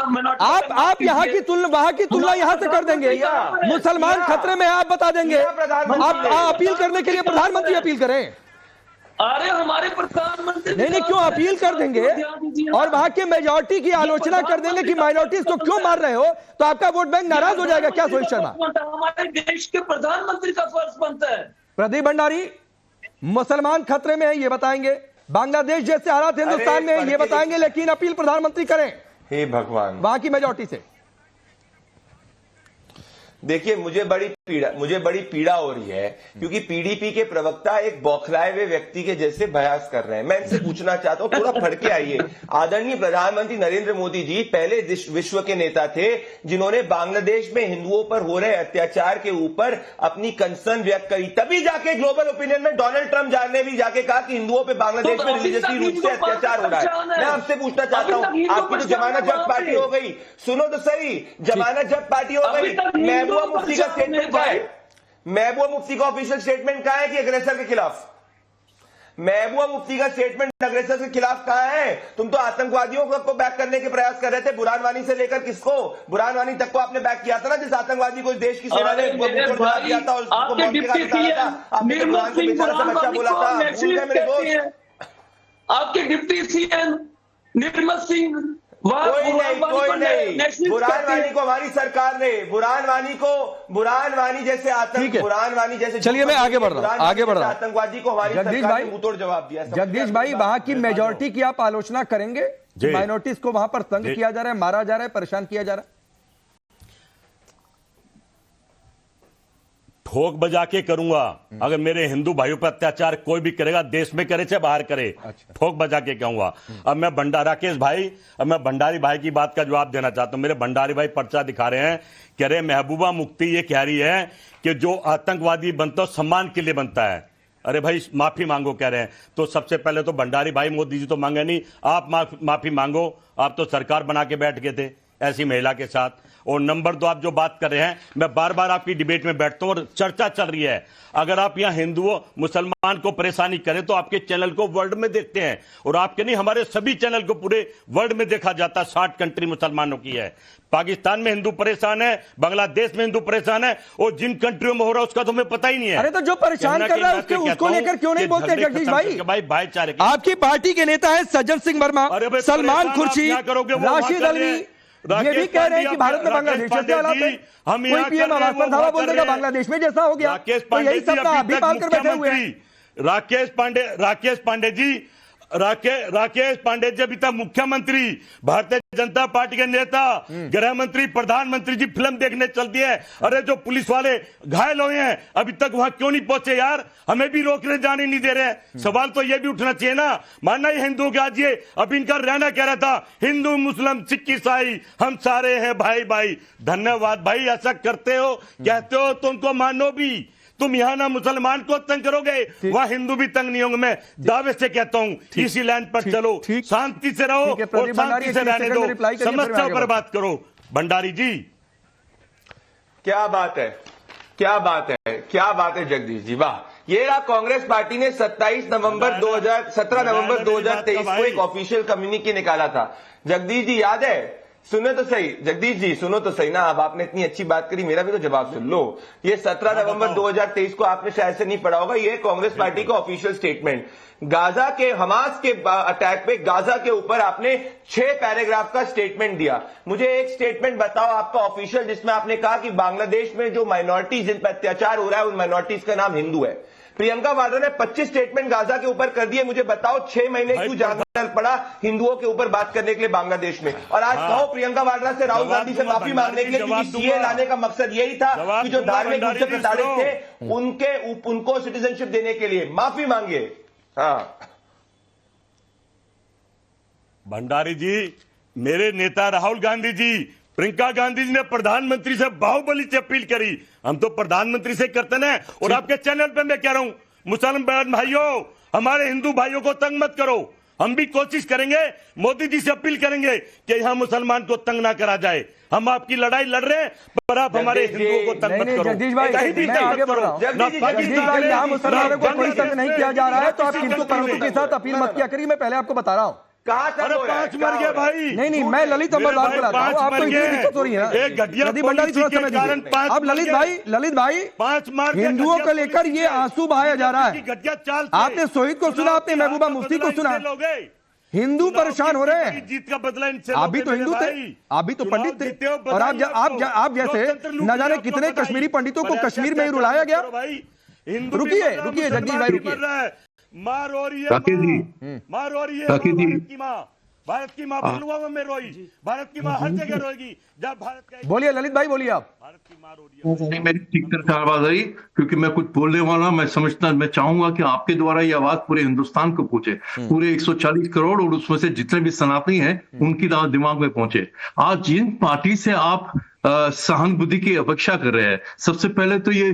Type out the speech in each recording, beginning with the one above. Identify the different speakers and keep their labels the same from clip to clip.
Speaker 1: आप यहाँ की तुलना वहां की तुलना यहाँ से कर देंगे। मुसलमान खतरे में आप बता देंगे। आप अपील करने के लिए प्रधानमंत्री अपील करें।
Speaker 2: अरे हमारे प्रधानमंत्री
Speaker 1: नहीं क्यों अपील कर देंगे और वहां के मेजॉरिटी की आलोचना कर देंगे कि माइनॉरिटीज को क्यों मार रहे हो, तो आपका वोट बैंक नाराज हो जाएगा क्या सोहित शर्मा?
Speaker 2: हमारे देश के प्रधानमंत्री का फर्ज बनता है।
Speaker 1: प्रदीप भंडारी, मुसलमान खतरे में है ये बताएंगे, बांग्लादेश जैसे हालात हिंदुस्तान में है ये बताएंगे, लेकिन अपील प्रधानमंत्री करें
Speaker 3: हे भगवान
Speaker 1: वहां की मेजॉरिटी से।
Speaker 3: देखिए मुझे बड़ी पीड़ा हो रही है क्योंकि पीडीपी के प्रवक्ता एक बौखलाए हुए व्यक्ति के जैसे बयास कर रहे हैं। मैं इनसे पूछना चाहता हूं, थोड़ा फड़के आइए। आदरणीय प्रधानमंत्री नरेंद्र मोदी जी पहले विश्व के नेता थे जिन्होंने बांग्लादेश में हिंदुओं पर हो रहे अत्याचार के ऊपर अपनी कंसर्न व्यक्त करी। तभी जाके ग्लोबल ओपिनियन में डोनाल्ड ट्रंप ने भी जाके कहा कि हिंदुओं पर बांग्लादेश में रिलीजियसली रूप से अत्याचार हो रहा है। मैं आपसे पूछना चाहता हूं, आपकी तो जमानत जब्त पार्टी हो गई, सुनो तो सही, जमानत जब्त पार्टी हो गई, महबूबा मुफ्ती का स्टेटमेंट क्या है? महबूबा मुफ्ती का ऑफिशियल स्टेटमेंट कहा है कि अग्रेसर के खिलाफ? महबूबा मुफ्ती का स्टेटमेंट अग्रेसर के खिलाफ कहा है? तुम तो आतंकवादियों को बैक करने के प्रयास कर रहे थे, बुरहान वानी से लेकर किसको, बुरहान वानी तक को आपने बैक किया था ना, जिस आतंकवादी को इस देश की सेना ने दिया था और उसको मौत के घाट उतारा था। आपने बुरहान को बेचारा सा बच्चा बोला था, भूल गए मेरे दोस्त?
Speaker 2: आपके डिप्टी सीएम निर्मल सिंह,
Speaker 3: कोई नहीं, बुरहान वानी को हमारी सरकार ने, बुरहान वानी जैसे आतंक, बुरहान वानी जैसे,
Speaker 1: चलिए मैं आगे बढ़ रहा हूं
Speaker 3: आतंकवादी को हमारी सरकार ने मुंहतोड़ जवाब दिया।
Speaker 1: जगदीश भाई, वहां की मेजॉरिटी की आप आलोचना करेंगे? माइनॉरिटीज को वहां पर तंग किया जा रहा है, मारा जा रहा है, परेशान किया जा रहा है।
Speaker 4: ठोक बजा के करूंगा। अगर मेरे हिंदू भाइयों पर अत्याचार कोई भी करेगा, देश में करे चाहे बाहर करे, ठोक बजा के कहूंगा। अब मैं भंडारी भाई की बात का जवाब देना चाहता हूं। मेरे भंडारी भाई पर्चा दिखा रहे हैं, कह रहे महबूबा मुफ्ती ये कह रही है कि जो आतंकवादी बनता है सम्मान के लिए बनता है। अरे भाई माफी मांगो कह रहे हैं, तो सबसे पहले तो भंडारी भाई, मोदी जी तो मांगे नहीं, आप माफी मांगो। आप तो सरकार बना के बैठ गए थे ऐसी महिला के साथ। और नंबर 2, आप जो बात कर रहे हैं, मैं बार बार आपकी डिबेट में बैठता हूं और चर्चा चल रही है। अगर आप यहां हिंदुओं मुसलमान को परेशानी करें तो आपके चैनल को वर्ल्ड में देखते हैं, और आपके नहीं, हमारे सभी चैनल को पूरे वर्ल्ड में देखा जाता है। 60 कंट्री मुसलमानों की है। पाकिस्तान में हिंदू परेशान है, बांग्लादेश में हिंदू परेशान है, और जिन कंट्रियों में हो रहा है उसका तो हमें पता ही नहीं है।
Speaker 1: अरे तो जो परेशान कर रहा है उसको लेकर क्यों नहीं बोलते जगदीश भाई?
Speaker 4: भाईचारे
Speaker 1: आपकी पार्टी के नेता है सज्जन सिंह वर्मा, सलमान खुर्शीद, राशिद अली, ये भी कह रहे हैं कि भारत में बांग्लादेश जैसे हालात है। कोई पीएम आवास पर धावा बोल देगा बांग्लादेश में जैसा हो गया, तो यही सब का अभी पाल कर बैठे हुए हैं। राकेश पांडे जी अभी तक मुख्यमंत्री, भारतीय जनता पार्टी के नेता, गृह मंत्री, प्रधानमंत्री जी फिल्म देखने चल दिए। अरे जो पुलिस वाले घायल हुए हैं अभी तक वहां क्यों नहीं पहुंचे यार? हमें भी रोकने जाने नहीं दे रहे। सवाल तो यह भी उठना चाहिए ना, मानना ही हिंदू के आज ये। अब इनका रहना कह रहा था हिंदू मुस्लिम सिख ईसाई हम सारे हैं भाई भाई। धन्यवाद भाई, ऐसा करते हो, कहते हो तो उनको मानो भी। तुम यहाँ ना मुसलमान को तंग करोगे, वहां हिंदू भी तंग नहीं होंगे। मैं दावे से कहता हूं इसी लाइन पर चलो, शांति से रहो और शांति से रहने दो, समस्या पर बात करो। भंडारी जी
Speaker 3: क्या बात है, क्या बात है, क्या बात है जगदीश जी, वाह। ये रहा कांग्रेस पार्टी ने 17 नवंबर 2023 को एक ऑफिशियल कम्युनिके निकाला था। जगदीश जी याद है? सुनो तो सही जगदीश जी, सुनो तो सही ना। अब आपने इतनी अच्छी बात करी, मेरा भी तो जवाब सुन लो। ये 17 नवंबर 2023 को आपने शायद से नहीं पढ़ा होगा, ये कांग्रेस पार्टी का ऑफिशियल स्टेटमेंट। गाजा के हमास के अटैक पे गाजा के ऊपर आपने 6 पैराग्राफ का स्टेटमेंट दिया। मुझे एक स्टेटमेंट बताओ आपका ऑफिशियल जिसमें आपने कहा कि बांग्लादेश में जो माइनॉरिटीज जिन पर अत्याचार हो रहा है उन माइनॉरिटीज का नाम हिंदू है। प्रियंका वाड्रा ने 25 स्टेटमेंट गाजा के ऊपर कर दिए। मुझे बताओ 6 महीने क्यों जाना पड़ा हिंदुओं के ऊपर बात करने के लिए बांग्लादेश में? और आज कहो प्रियंका वाड्रा से राहुल गांधी से माफी मांगने के लिए, क्योंकि सीए लाने का मकसद यही था कि जो धार्मिक रूप से प्रताड़ित थे उनको सिटीजनशिप देने के लिए माफी मांगे। हाँ
Speaker 4: भंडारी जी, मेरे नेता राहुल गांधी जी, प्रियंका गांधी जी ने प्रधानमंत्री से बाहुबली से अपील करी। हम तो प्रधानमंत्री से करते ना। और आपके चैनल पे मैं कह रहा हूं, मुसलमान भाइयों, हमारे हिंदू भाइयों को तंग मत करो। हम भी कोशिश करेंगे, मोदी जी से अपील करेंगे कि यहां मुसलमान को तंग ना करा जाए। हम आपकी लड़ाई लड़ रहे हैं, पर आप हमारे हिंदुओं को तंग मत करो।
Speaker 1: जगदीश भाई, मैं आगे बढ़ रहा हूं। जगदीश भाई, यहां मुसलमानों को कोई तंग नहीं किया जा रहा है, तो आप हिंदू परंतु के साथ अपील मत किया करिए। मैं पहले आपको बता रहा हूं
Speaker 3: कहाँ तक
Speaker 1: अरे
Speaker 3: हो रहा है?
Speaker 1: 5 मर गए भाई।
Speaker 5: नहीं, मैं ललित अंबरलाल को लाता हूँ, आपको इतनी दिक्कत हो रही है।
Speaker 1: एक घटिया
Speaker 5: प्रदीप भंडारी थोड़ा
Speaker 1: पॉलिसी
Speaker 5: समय
Speaker 1: के कारण
Speaker 5: दीजिए।
Speaker 1: 5
Speaker 5: अब ललित भाई
Speaker 1: 5 मार
Speaker 5: हिंदुओं को लेकर ये आंसू बहाया जा रहा है।
Speaker 1: घटिया चाल।
Speaker 5: आपने शहीद को सुना, आपने महबूबा मुफ्ती को सुना। हिंदू परेशान हो रहे हैं।
Speaker 1: जीत का बदला इनसे
Speaker 5: आप भी तो हिंदू थे, आप भी तो पंडित थे, और आप जैसे न जाने कितने कश्मीरी पंडितों को कश्मीर में ही रुलाया गया। रुकिए जगदीश भाई, रुकिए।
Speaker 1: मार हो रही है,
Speaker 6: राकेश जी,
Speaker 1: मार हो रही है
Speaker 6: राकेश जी।
Speaker 1: भारत की माँ पुलवामा में रोई, भारत की माँ हर जगह रोएगी जब भारत का।
Speaker 5: बोलिए ललित भाई, बोलिए आप।
Speaker 1: भारत की माँ रो रही है।
Speaker 6: नहीं, मेरी ठीक तरह से आवाज आई, क्योंकि मैं कुछ बोलने वाला, मैं चाहूंगा कि आपके द्वारा ये आवाज पूरे हिंदुस्तान को पहुंचे, पूरे 140 करोड़ और उसमें से जितने भी सनातनी हैं उनकी दिमाग में पहुंचे। आज जिन पार्टी से आप सहानुभूति की अपेक्षा कर रहे हैं, सबसे पहले तो ये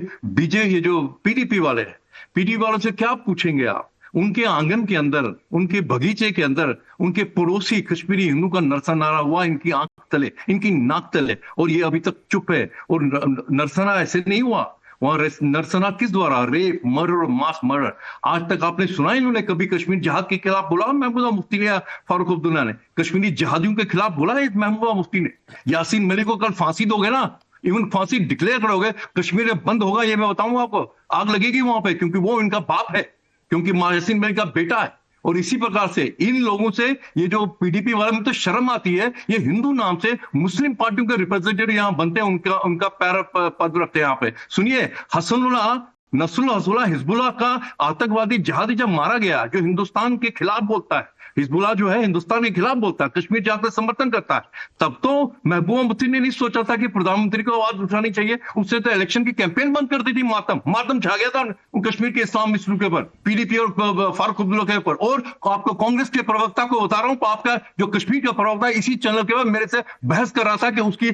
Speaker 6: जो पीडीपी वाले हैं, पीडीपी वालों से क्या पूछेंगे आप? उनके आंगन के अंदर, उनके बगीचे के अंदर, उनके पड़ोसी कश्मीरी हिंदू का नरसंहार हुआ इनकी आंख तले, इनकी नाक तले, और ये अभी तक चुप है। और नरसंहार ऐसे नहीं हुआ, वहां नरसंहार किस द्वारा? Rape, murder, mass murder. आज तक आपने सुना इन्होंने कभी कश्मीर जिहाद के खिलाफ बोला? महबूबा मुफ्ती ने या फारूक अब्दुल्ला ने कश्मीरी जिहादियों के खिलाफ बोला है? महबूबा मुफ्ती ने? यासीन मलिक को कल फांसी दोगे ना, इवन फांसी डिक्लेयर करोगे, कश्मीर में बंद होगा, ये मैं बताऊंगा आपको, आग लगेगी वहां पे, क्योंकि वो इनका बाप है, क्योंकि यासीन मलिक का बेटा है। और इसी प्रकार से इन लोगों से, ये जो पीडीपी वाले में तो शर्म आती है, ये हिंदू नाम से मुस्लिम पार्टियों के रिप्रेजेंटेटिव यहाँ बनते हैं, उनका पैर पद रखते हैं यहाँ पे। सुनिए, हसनुल्लाह, नसरुल्लाह, हजबुल्लाह, हिजबुल्लाह का आतंकवादी जिहादी जब मारा गया, जो हिंदुस्तान के खिलाफ बोलता है, हिजबुल्लाह जो है हिंदुस्तान के खिलाफ बोलता है, कश्मीर जाकर समर्थन करता है, तब तो महबूबा मुफ्ती ने नहीं सोचा था कि प्रधानमंत्री को आवाज उठानी चाहिए। उससे तो इलेक्शन की कैंपेन बंद कर दी थी। मातम छा गया था कश्मीर के इस्लामिस्टों के ऊपर, पीडीपी और फारूक अब्दुल्ला के ऊपर। और आपको कांग्रेस के प्रवक्ता को बता रहा हूं, आपका जो कश्मीर का प्रवक्ता है, इसी चैनल के बाद मेरे से बहस कर रहा था कि उसकी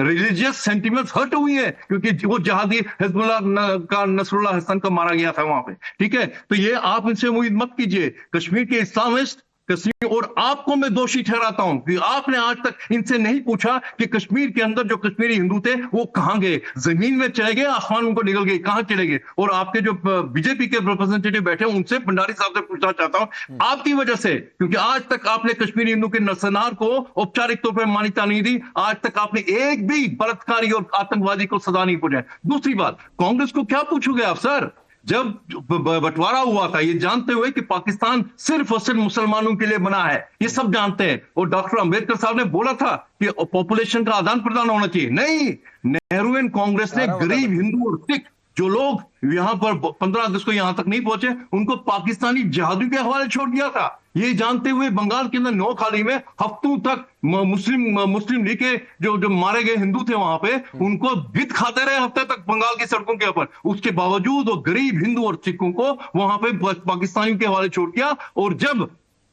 Speaker 6: रिलीजियस सेंटिमेंट्स हर्ट हुई है, क्योंकि वो जिहादी हिजबुल्लाह का नसरुल्लाह हसन का मारा गया था वहां पे। ठीक है, तो ये आप इनसे उम्मीद मत कीजिए। कश्मीर के इस्लामिस्ट कश्मीर, और आपको मैं दोषी ठहराता हूं कि आपने आज तक इनसे नहीं पूछा कि कश्मीर के अंदर जो कश्मीरी हिंदू थे वो कहां गए, जमीन में चले गए, आसमान को निकल गए, कहां चले गए? और आपके जो बीजेपी के रिप्रेजेंटेटिव बैठे हैं, उनसे भंडारी साहब से पूछना चाहता हूं, आपकी वजह से, क्योंकि आज तक आपने कश्मीरी हिंदू के नरसंहार को औपचारिक तौर पर मान्यता नहीं दी, आज तक आपने एक भी बलात्कारी और आतंकवादी को सजा नहीं पहुंचाई। दूसरी बात, कांग्रेस को क्या पूछोगे आप सर? जब बंटवारा हुआ था, ये जानते हुए कि पाकिस्तान सिर्फ और सिर्फ मुसलमानों के लिए बना है, ये सब जानते हैं, और डॉक्टर अंबेडकर साहब ने बोला था कि पॉपुलेशन का आदान प्रदान होना चाहिए। नहीं, नेहरू एंड कांग्रेस ने गरीब हिंदू और सिख जो लोग यहां पर 15 अगस्त को यहां तक नहीं पहुंचे, उनको पाकिस्तानी जिहादियों के हवाले छोड़ दिया था। ये जानते हुए बंगाल के अंदर नोखाली में हफ्तों तक मुस्लिम लीग के जो मारे गए हिंदू थे वहां पे, उनको भित खाते रहे हफ्ते तक बंगाल की सड़कों के ऊपर। उसके बावजूद वो गरीब हिंदू और सिखों को वहां पे पाकिस्तानियों के हवाले छोड़ दिया। और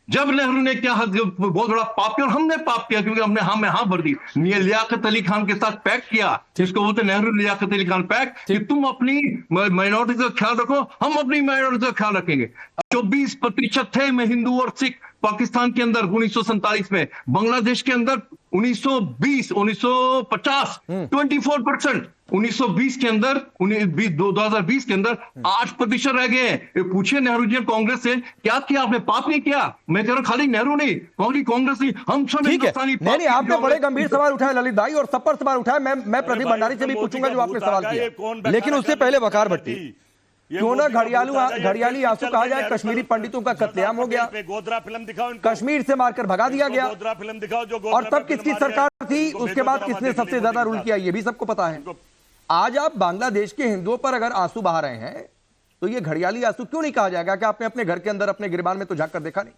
Speaker 6: जब नेहरू ने क्या बहुत बड़ा पाप किया, और हमने पाप किया क्योंकि हमने हाँ भर दी, लियाकत अली खान के साथ पैक्ट किया, जिसको बोलते नेहरू लियाकत अली खान पैक्ट, कि तुम अपनी माइनॉरिटी का ख्याल रखो, हम अपनी माइनॉरिटी का ख्याल रखेंगे। 24% थे में हिंदू और सिख पाकिस्तान के अंदर 1947 में, बांग्लादेश के अंदर 1950 24%, 1920 के अंदर 2020 के अंदर 8% रह गए हैं। पूछिए नेहरू जी कांग्रेस से, क्या किया आपने? पाप नहीं किया। मैं कह रहा हूं खाली नेहरू नहीं, कांग्रेस नहीं, हम सब हिंदुस्तानी।
Speaker 5: नहीं, आपने बड़े गंभीर सवाल उठाए ललित भाई, और सब पर सवाल उठाए। मैं प्रदीप भंडारी से भी पूछूंगा जो आपने सवाल किया, लेकिन उससे पहले वकार भट्टी, क्यों ना घड़ियाली आंसू कहा जाए, कश्मीरी पंडितों का कत्लेआम हो गया,
Speaker 1: गोदरा फिल्म दिखाओ,
Speaker 5: कश्मीर से मारकर भगा दिया गया,
Speaker 1: गोदरा फिल्म दिखाओ जो,
Speaker 5: और तब किसकी सरकार थी, उसके बाद किसने सबसे ज्यादा रूल किया, ये भी सबको पता है। आज आप बांग्लादेश के हिंदुओं पर अगर आंसू बहा रहे हैं, तो ये घड़ियाली आंसू क्यों नहीं कहा जाएगा कि आपने अपने घर के अंदर, अपने गिरबान में तो झांक कर देखा नहीं?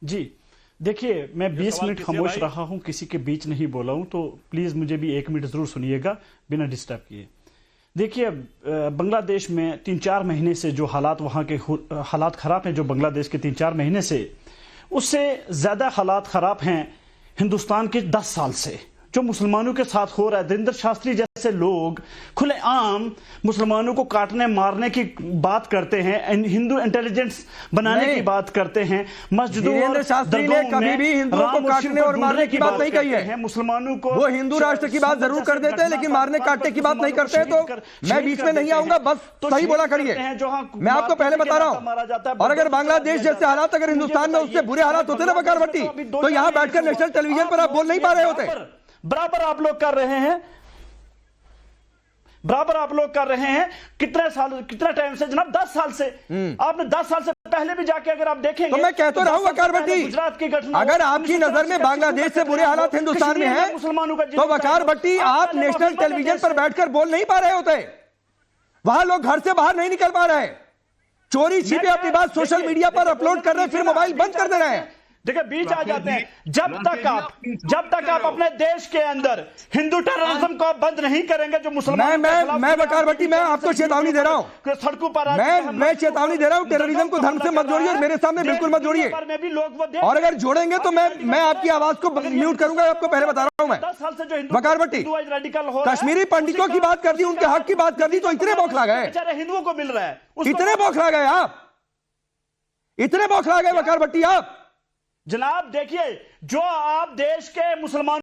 Speaker 7: जी देखिए, मैं 20 मिनट खामोश रहा हूं, किसी के बीच नहीं बोला हूं, तो प्लीज मुझे भी 1 मिनट जरूर सुनिएगा बिना डिस्टर्ब किए। देखिए, बांग्लादेश में 3-4 महीने से जो हालात, वहां के हालात खराब हैं, जो बांग्लादेश के 3-4 महीने से, उससे ज्यादा हालात खराब हैं हिंदुस्तान के 10 साल से, जो मुसलमानों के साथ हो रहा है। धीरेन्द्र शास्त्री जैसे जैसे लोग खुलेआम मुसलमानों को काटने मारने की बात करते हैं, हिंदू इंटेलिजेंस बनाने की बात करते हैं, मस्जिदों
Speaker 5: वीरेंद्र शास्त्री ने कभी भी हिंदुओं को काटने और मारने की बात नहीं कही है।
Speaker 7: मुसलमानों को
Speaker 5: वो हिंदू राष्ट्र की बात जरूर कर देते हैं, लेकिन मारने काटने की बात नहीं करते हैं। तो मैं बीच में नहीं आऊंगा, बस सही बोला करिए। मैं आपको पहले बता रहा हूं, और अगर बांग्लादेश जैसे हालात अगर हिंदुस्तान में उससे बुरे हालात होते ना वकार भट्टी, तो यहां बैठकर नेशनल टेलीविजन पर आप बोल नहीं पा रहे होते।
Speaker 7: बराबर आप लोग कर रहे हैं, बराबर आप लोग कर रहे हैं। कितना टाइम से जनाब? 10 साल से। आपने 10 साल से पहले भी जाके अगर आप देखेंगे
Speaker 5: तो मैं कह तो रहा हूं वकार भट्टी,
Speaker 7: गुजरात की घटना,
Speaker 5: अगर आपकी नजर में बांग्लादेश से बुरे हालात हिंदुस्तान में हैं,
Speaker 7: मुसलमानों का
Speaker 5: तो वकार भट्टी आप नेशनल टेलीविजन पर बैठकर बोल नहीं पा रहे होते। वहां लोग घर से बाहर नहीं निकल पा रहे हैं, चोरी छिपे अपनी बात सोशल मीडिया पर अपलोड कर रहे हैं, फिर मोबाइल बंद कर दे रहे हैं।
Speaker 7: देखिए बीच आ जाते हैं। जब तक आप अपने देश के अंदर हिंदू टेररिज्म को बंद नहीं करेंगे, जो मुसलमान
Speaker 5: मैं वकार भट्टी, मैं आपको चेतावनी दे रहा हूं,
Speaker 7: सड़कों पर
Speaker 5: मैं चेतावनी दे रहा हूं, टेररिज्म को धर्म से मत जोड़िए और मेरे सामने बिल्कुल मत जोड़िए। और अगर जोड़ेंगे तो मैं आपकी आवाज को म्यूट करूंगा, आपको पहले बता रहा हूं। मैं
Speaker 7: 10 साल से जो
Speaker 5: वकार भट्टी कश्मीरी पंडितों की बात कर दी, उनके हक की बात कर दी, तो इतने बौखला गए,
Speaker 7: बेचारे हिंदुओं को मिल रहा है,
Speaker 5: इतने बौखला गए आप, इतने बौखला गए वकार भट्टी आप।
Speaker 7: जनाब देखिए, जो आप देश के मुसलमान